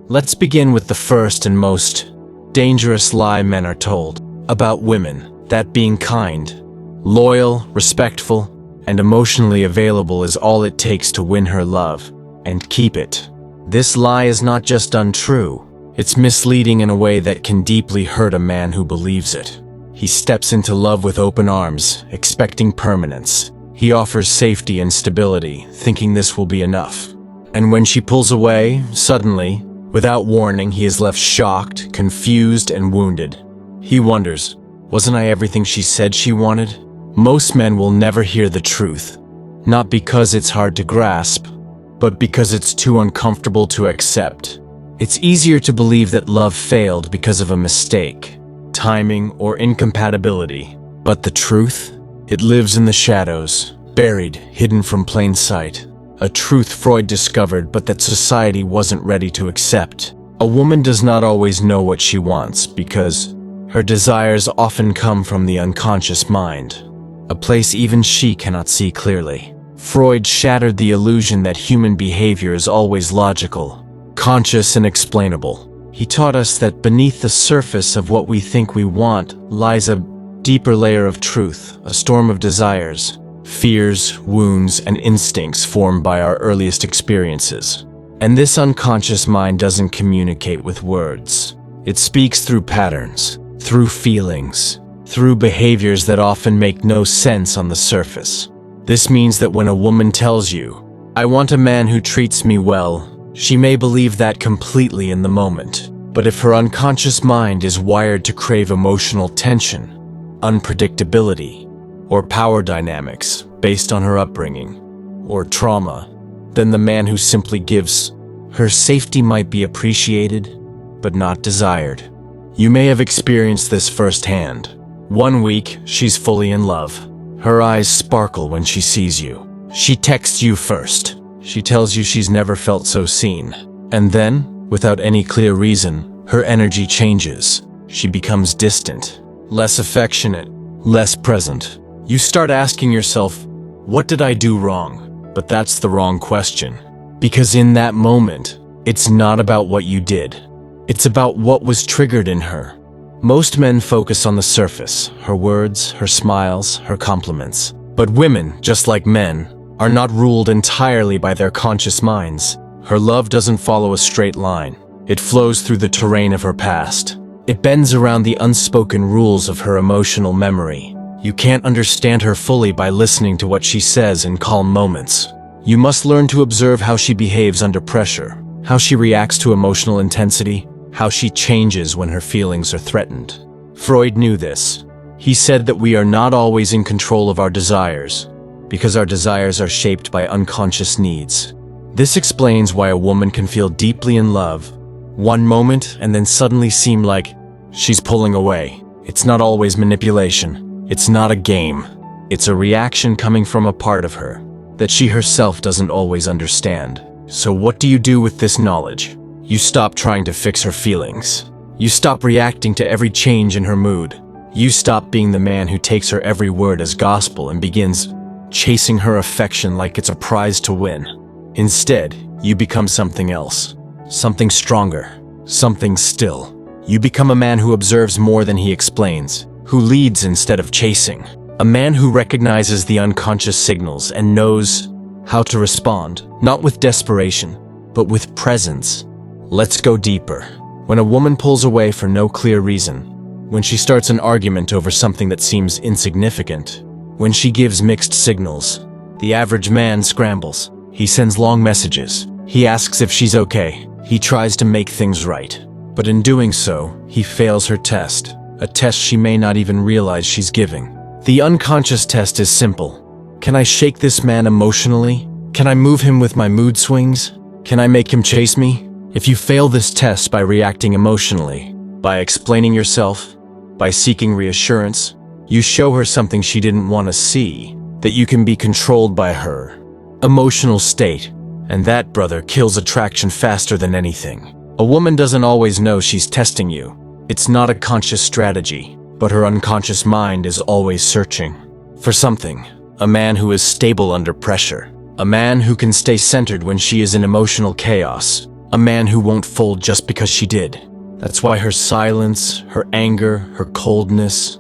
Let's begin with the first and most dangerous lie men are told about women, that being kind, loyal, respectful, and emotionally available is all it takes to win her love and keep it. This lie is not just untrue, it's misleading in a way that can deeply hurt a man who believes it. He steps into love with open arms, expecting permanence. He offers safety and stability, thinking this will be enough. And when she pulls away, suddenly, without warning, he is left shocked, confused, and wounded. He wonders, wasn't I everything she said she wanted? Most men will never hear the truth, not because it's hard to grasp, but because it's too uncomfortable to accept. It's easier to believe that love failed because of a mistake, timing, or incompatibility. But the truth? It lives in the shadows, buried, hidden from plain sight. A truth Freud discovered, but that society wasn't ready to accept. A woman does not always know what she wants because her desires often come from the unconscious mind, a place even she cannot see clearly. Freud shattered the illusion that human behavior is always logical, conscious, and explainable. He taught us that beneath the surface of what we think we want lies a deeper layer of truth, a storm of desires, fears, wounds, and instincts formed by our earliest experiences. And this unconscious mind doesn't communicate with words. It speaks through patterns, through feelings, through behaviors that often make no sense on the surface. This means that when a woman tells you, "I want a man who treats me well," she may believe that completely in the moment. But if her unconscious mind is wired to crave emotional tension, unpredictability, or power dynamics based on her upbringing or trauma, then the man who simply gives her safety might be appreciated, but not desired. You may have experienced this firsthand. One week, she's fully in love. Her eyes sparkle when she sees you. She texts you first. She tells you she's never felt so seen. And then, without any clear reason, her energy changes. She becomes distant, less affectionate, less present. You start asking yourself, what did I do wrong? But that's the wrong question. Because in that moment, it's not about what you did. It's about what was triggered in her. Most men focus on the surface, her words, her smiles, her compliments. But women, just like men, are not ruled entirely by their conscious minds. Her love doesn't follow a straight line. It flows through the terrain of her past. It bends around the unspoken rules of her emotional memory. You can't understand her fully by listening to what she says in calm moments. You must learn to observe how she behaves under pressure, how she reacts to emotional intensity, how she changes when her feelings are threatened. Freud knew this. He said that we are not always in control of our desires, because our desires are shaped by unconscious needs. This explains why a woman can feel deeply in love one moment and then suddenly seem like she's pulling away. It's not always manipulation. It's not a game. It's a reaction coming from a part of her that she herself doesn't always understand. So what do you do with this knowledge? You stop trying to fix her feelings. You stop reacting to every change in her mood. You stop being the man who takes her every word as gospel and begins chasing her affection like it's a prize to win. Instead, you become something else. Something stronger. Something still. You become a man who observes more than he explains, who leads instead of chasing. A man who recognizes the unconscious signals and knows how to respond, not with desperation, but with presence. Let's go deeper. When a woman pulls away for no clear reason, when she starts an argument over something that seems insignificant, when she gives mixed signals, the average man scrambles. He sends long messages. He asks if she's okay. He tries to make things right. But in doing so, he fails her test, a test she may not even realize she's giving. The unconscious test is simple. Can I shake this man emotionally? Can I move him with my mood swings? Can I make him chase me? If you fail this test by reacting emotionally, by explaining yourself, by seeking reassurance, you show her something she didn't want to see, that you can be controlled by her emotional state. And that, brother, kills attraction faster than anything. A woman doesn't always know she's testing you. It's not a conscious strategy, but her unconscious mind is always searching for something. A man who is stable under pressure. A man who can stay centered when she is in emotional chaos. A man who won't fold just because she did. That's why her silence, her anger, her coldness,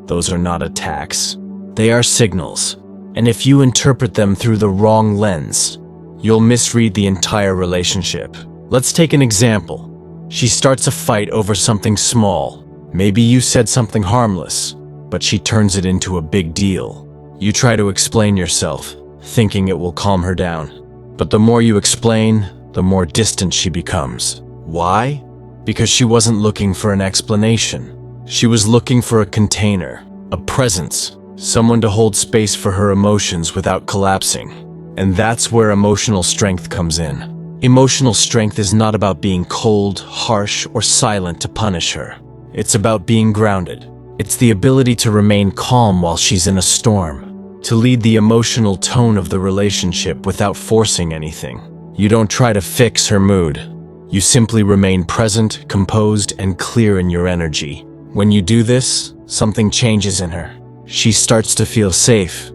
those are not attacks. They are signals. And if you interpret them through the wrong lens, you'll misread the entire relationship. Let's take an example. She starts a fight over something small. Maybe you said something harmless, but she turns it into a big deal. You try to explain yourself, thinking it will calm her down. But the more you explain, the more distant she becomes. Why? Because she wasn't looking for an explanation. She was looking for a container, a presence, someone to hold space for her emotions without collapsing. And that's where emotional strength comes in. Emotional strength is not about being cold, harsh, or silent to punish her. It's about being grounded. It's the ability to remain calm while she's in a storm, to lead the emotional tone of the relationship without forcing anything. You don't try to fix her mood. You simply remain present, composed, and clear in your energy. When you do this, something changes in her. She starts to feel safe.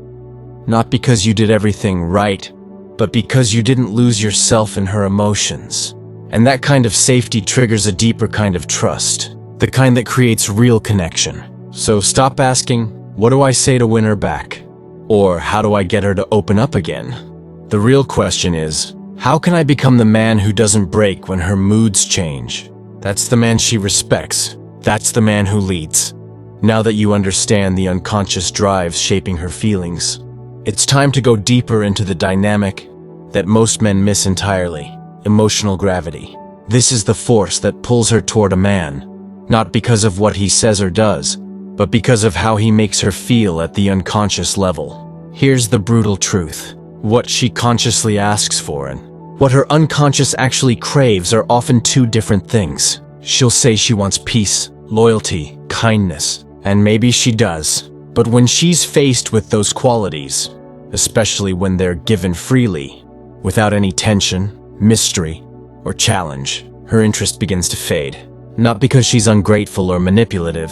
Not because you did everything right, but because you didn't lose yourself in her emotions. And that kind of safety triggers a deeper kind of trust, the kind that creates real connection. So stop asking, what do I say to win her back? Or how do I get her to open up again? The real question is, how can I become the man who doesn't break when her moods change? That's the man she respects. That's the man who leads. Now that you understand the unconscious drives shaping her feelings, it's time to go deeper into the dynamic that most men miss entirely: emotional gravity. This is the force that pulls her toward a man, not because of what he says or does, but because of how he makes her feel at the unconscious level. Here's the brutal truth. What she consciously asks for and what her unconscious actually craves are often two different things. She'll say she wants peace, loyalty, kindness, and maybe she does. But when she's faced with those qualities, especially when they're given freely, without any tension, mystery, or challenge, her interest begins to fade. Not because she's ungrateful or manipulative,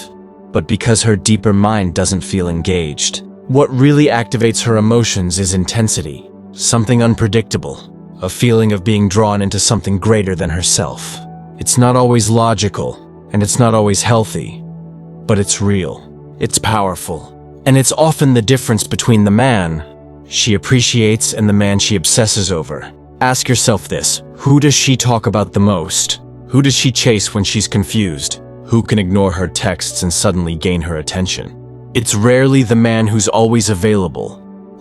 but because her deeper mind doesn't feel engaged. What really activates her emotions is intensity, something unpredictable, a feeling of being drawn into something greater than herself. It's not always logical, and it's not always healthy, but it's real. It's powerful, and it's often the difference between the man she appreciates and the man she obsesses over. Ask yourself this: who does she talk about the most? Who does she chase when she's confused? Who can ignore her texts and suddenly gain her attention? It's rarely the man who's always available,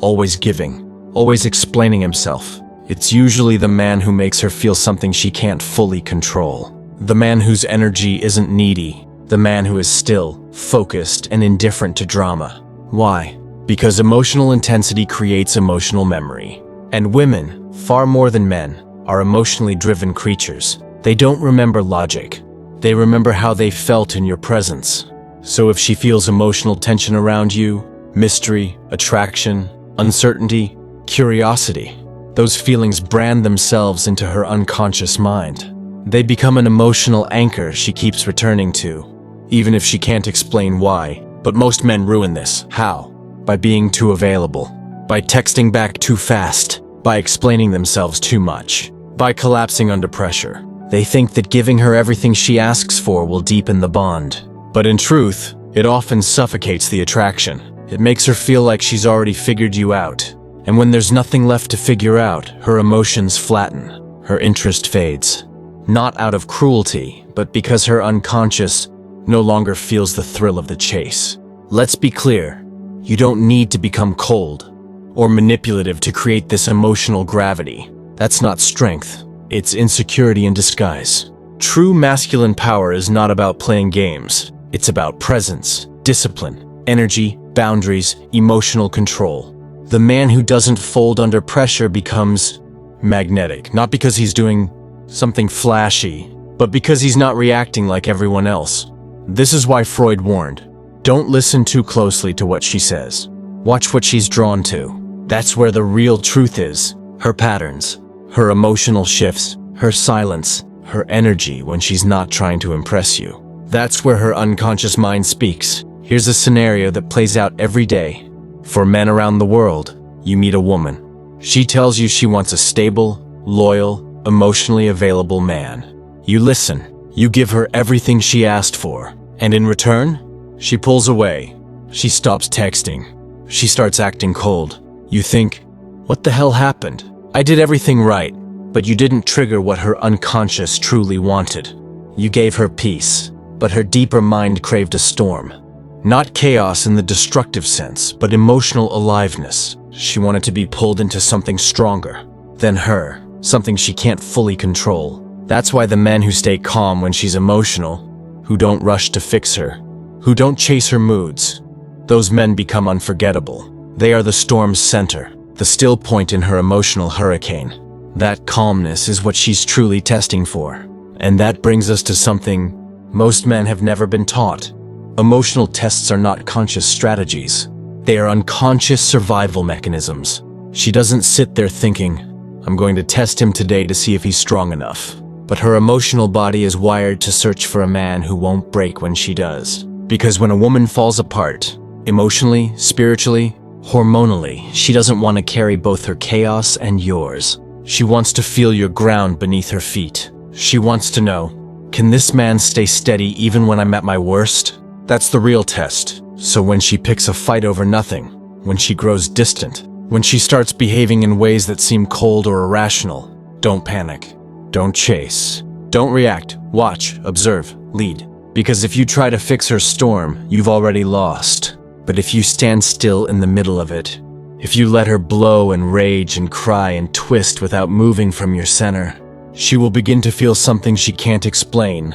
always giving, always explaining himself. It's usually the man who makes her feel something she can't fully control. The man whose energy isn't needy. The man who is still, focused, and indifferent to drama. Why? Because emotional intensity creates emotional memory. And women, far more than men, are emotionally driven creatures. They don't remember logic. They remember how they felt in your presence. So if she feels emotional tension around you, mystery, attraction, uncertainty, curiosity, those feelings brand themselves into her unconscious mind. They become an emotional anchor she keeps returning to, even if she can't explain why. But most men ruin this. How? By being too available, by texting back too fast, by explaining themselves too much, by collapsing under pressure. They think that giving her everything she asks for will deepen the bond. But in truth, it often suffocates the attraction. It makes her feel like she's already figured you out. And when there's nothing left to figure out, her emotions flatten, her interest fades. Not out of cruelty, but because her unconscious no longer feels the thrill of the chase. Let's be clear, you don't need to become cold or manipulative to create this emotional gravity. That's not strength, it's insecurity in disguise. True masculine power is not about playing games. It's about presence, discipline, energy, boundaries, emotional control. The man who doesn't fold under pressure becomes magnetic, not because he's doing something flashy, but because he's not reacting like everyone else. This is why Freud warned, don't listen too closely to what she says. Watch what she's drawn to. That's where the real truth is. Her patterns, her emotional shifts, her silence, her energy when she's not trying to impress you. That's where her unconscious mind speaks. Here's a scenario that plays out every day. For men around the world, you meet a woman. She tells you she wants a stable, loyal, emotionally available man. You listen, you give her everything she asked for, and in return, she pulls away. She stops texting. She starts acting cold. You think, what the hell happened? I did everything right, but you didn't trigger what her unconscious truly wanted. You gave her peace, but her deeper mind craved a storm. Not chaos in the destructive sense, but emotional aliveness. She wanted to be pulled into something stronger than her, something she can't fully control. That's why the men who stay calm when she's emotional, who don't rush to fix her, who don't chase her moods, those men become unforgettable. They are the storm's center, the still point in her emotional hurricane. That calmness is what she's truly testing for. And that brings us to something most men have never been taught. Emotional tests are not conscious strategies. They are unconscious survival mechanisms. She doesn't sit there thinking, I'm going to test him today to see if he's strong enough. But her emotional body is wired to search for a man who won't break when she does. Because when a woman falls apart, emotionally, spiritually, hormonally, she doesn't want to carry both her chaos and yours. She wants to feel your ground beneath her feet. She wants to know, can this man stay steady even when I'm at my worst? That's the real test. So when she picks a fight over nothing, when she grows distant, when she starts behaving in ways that seem cold or irrational, don't panic. Don't chase. Don't react. Watch, observe, lead. Because if you try to fix her storm, you've already lost. But if you stand still in the middle of it, if you let her blow and rage and cry and twist without moving from your center, she will begin to feel something she can't explain.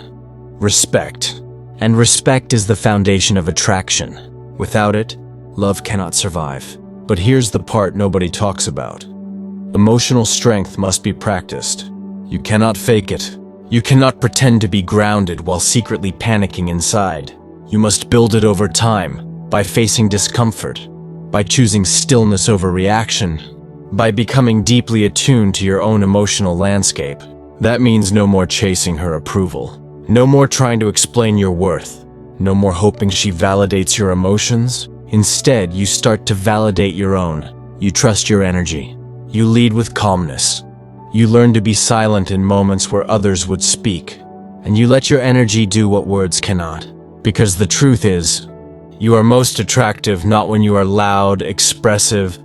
Respect. And respect is the foundation of attraction. Without it, love cannot survive. But here's the part nobody talks about. Emotional strength must be practiced. You cannot fake it. You cannot pretend to be grounded while secretly panicking inside. You must build it over time, by facing discomfort, by choosing stillness over reaction, by becoming deeply attuned to your own emotional landscape. That means no more chasing her approval. No more trying to explain your worth. No more hoping she validates your emotions. Instead, you start to validate your own. You trust your energy. You lead with calmness. You learn to be silent in moments where others would speak. And you let your energy do what words cannot. Because the truth is, you are most attractive not when you are loud, expressive,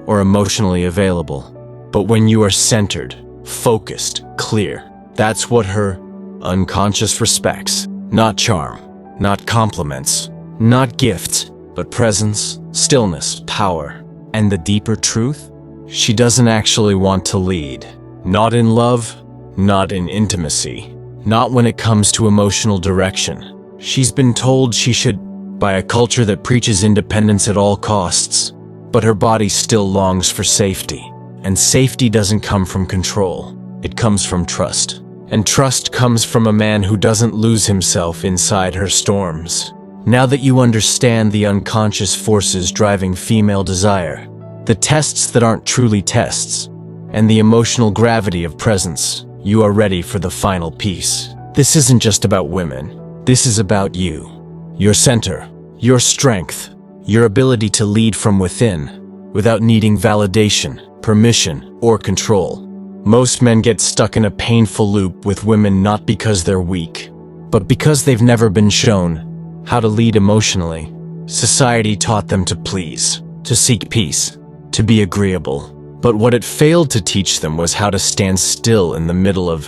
or emotionally available, but when you are centered, focused, clear. That's what her unconscious respects. Not charm, not compliments, not gifts, but presence, stillness, power. And the deeper truth? She doesn't actually want to lead. Not in love, not in intimacy, not when it comes to emotional direction. She's been told she should by a culture that preaches independence at all costs, but her body still longs for safety. And safety doesn't come from control. It comes from trust. And trust comes from a man who doesn't lose himself inside her storms. Now that you understand the unconscious forces driving female desire, the tests that aren't truly tests, and the emotional gravity of presence, you are ready for the final piece. This isn't just about women. This is about you. Your center, your strength, your ability to lead from within, without needing validation, permission, or control. Most men get stuck in a painful loop with women not because they're weak, but because they've never been shown how to lead emotionally. Society taught them to please, to seek peace, to be agreeable. But what it failed to teach them was how to stand still in the middle of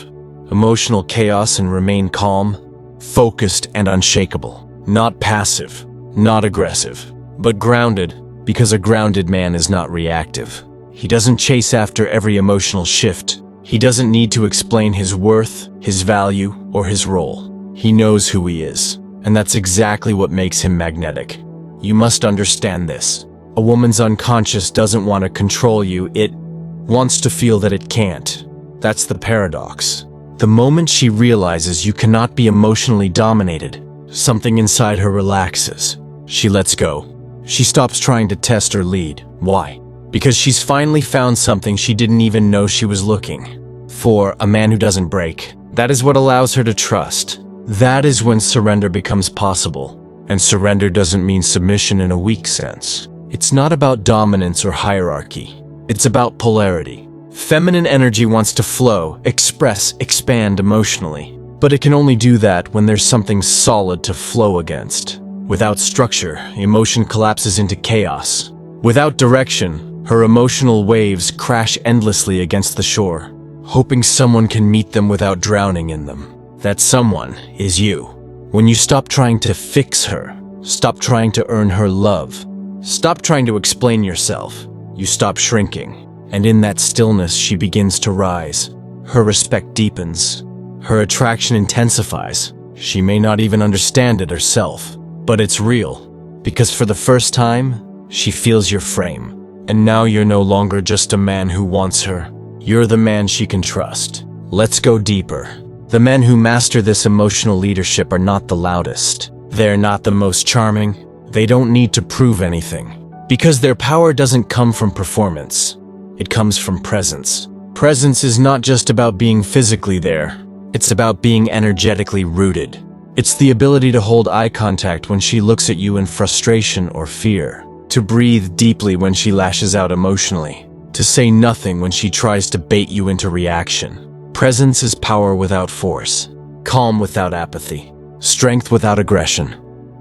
emotional chaos and remain calm, focused, and unshakable. Not passive, not aggressive, but grounded, because a grounded man is not reactive. He doesn't chase after every emotional shift. He doesn't need to explain his worth, his value, or his role. He knows who he is, and that's exactly what makes him magnetic. You must understand this. A woman's unconscious doesn't want to control you, it wants to feel that it can't. That's the paradox. The moment she realizes you cannot be emotionally dominated, something inside her relaxes. She lets go. She stops trying to test or lead. Why? Because she's finally found something she didn't even know she was looking for, a man who doesn't break. That is what allows her to trust. That is when surrender becomes possible. And surrender doesn't mean submission in a weak sense. It's not about dominance or hierarchy. It's about polarity. Feminine energy wants to flow, express, expand emotionally. But it can only do that when there's something solid to flow against. Without structure, emotion collapses into chaos. Without direction, her emotional waves crash endlessly against the shore, hoping someone can meet them without drowning in them. That someone is you. When you stop trying to fix her, stop trying to earn her love, stop trying to explain yourself, you stop shrinking. And in that stillness, she begins to rise. Her respect deepens. Her attraction intensifies. She may not even understand it herself, but it's real. Because for the first time, she feels your frame. And now you're no longer just a man who wants her. You're the man she can trust. Let's go deeper. The men who master this emotional leadership are not the loudest. They're not the most charming. They don't need to prove anything. Because their power doesn't come from performance. It comes from presence. Presence is not just about being physically there. It's about being energetically rooted. It's the ability to hold eye contact when she looks at you in frustration or fear, to breathe deeply when she lashes out emotionally, to say nothing when she tries to bait you into reaction. Presence is power without force, calm without apathy, strength without aggression.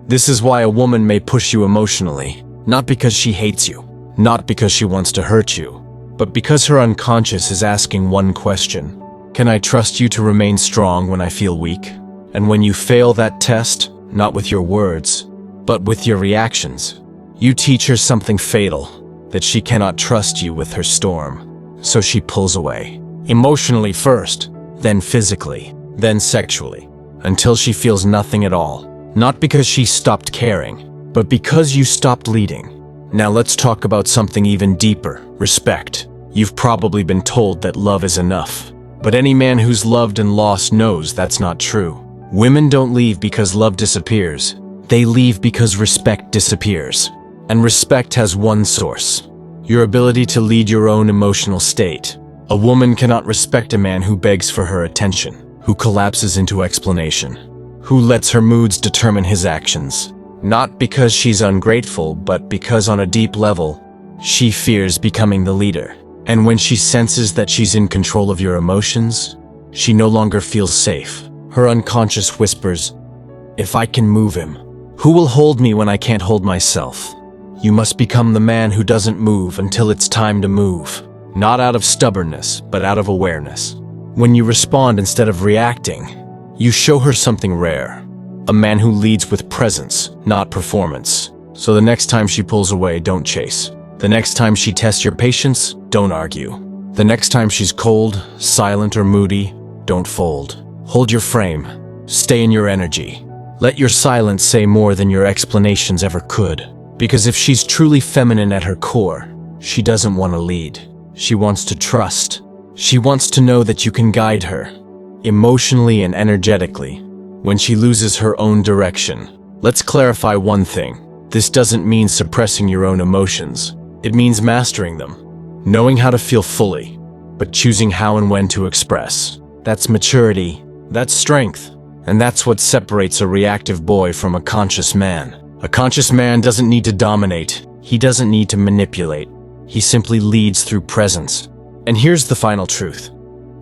This is why a woman may push you emotionally, not because she hates you, not because she wants to hurt you, but because her unconscious is asking one question. Can I trust you to remain strong when I feel weak? And when you fail that test, not with your words, but with your reactions, you teach her something fatal, that she cannot trust you with her storm. So she pulls away. Emotionally first, then physically, then sexually, until she feels nothing at all. Not because she stopped caring, but because you stopped leading. Now let's talk about something even deeper, respect. You've probably been told that love is enough. But any man who's loved and lost knows that's not true. Women don't leave because love disappears. They leave because respect disappears. And respect has one source: your ability to lead your own emotional state. A woman cannot respect a man who begs for her attention, who collapses into explanation, who lets her moods determine his actions. Not because she's ungrateful, but because on a deep level, she fears becoming the leader. And when she senses that she's in control of your emotions, she no longer feels safe. Her unconscious whispers, "If I can move him, who will hold me when I can't hold myself?" You must become the man who doesn't move until it's time to move. Not out of stubbornness, but out of awareness. When you respond instead of reacting, you show her something rare. A man who leads with presence, not performance. So the next time she pulls away, don't chase. The next time she tests your patience, don't argue. The next time she's cold, silent, or moody, don't fold. Hold your frame. Stay in your energy. Let your silence say more than your explanations ever could. Because if she's truly feminine at her core, she doesn't want to lead. She wants to trust. She wants to know that you can guide her, emotionally and energetically, when she loses her own direction. Let's clarify one thing. This doesn't mean suppressing your own emotions. It means mastering them, knowing how to feel fully, but choosing how and when to express. That's maturity, that's strength, and that's what separates a reactive boy from a conscious man. A conscious man doesn't need to dominate, he doesn't need to manipulate, he simply leads through presence. And here's the final truth.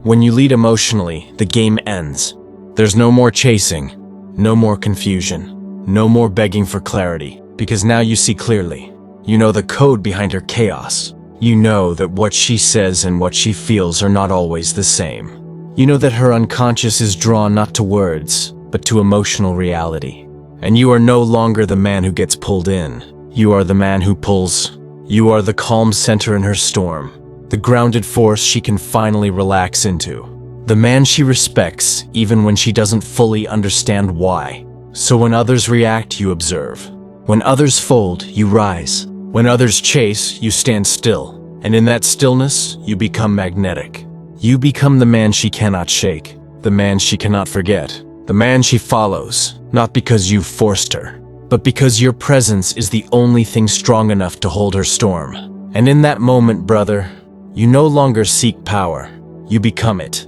When you lead emotionally, the game ends. There's no more chasing, no more confusion, no more begging for clarity, because now you see clearly. You know the code behind her chaos. You know that what she says and what she feels are not always the same. You know that her unconscious is drawn not to words, but to emotional reality. And you are no longer the man who gets pulled in. You are the man who pulls. You are the calm center in her storm, the grounded force she can finally relax into. The man she respects, even when she doesn't fully understand why. So when others react, you observe. When others fold, you rise. When others chase, you stand still. And in that stillness, you become magnetic. You become the man she cannot shake, the man she cannot forget, the man she follows, not because you've forced her, but because your presence is the only thing strong enough to hold her storm. And in that moment, brother, you no longer seek power, you become it.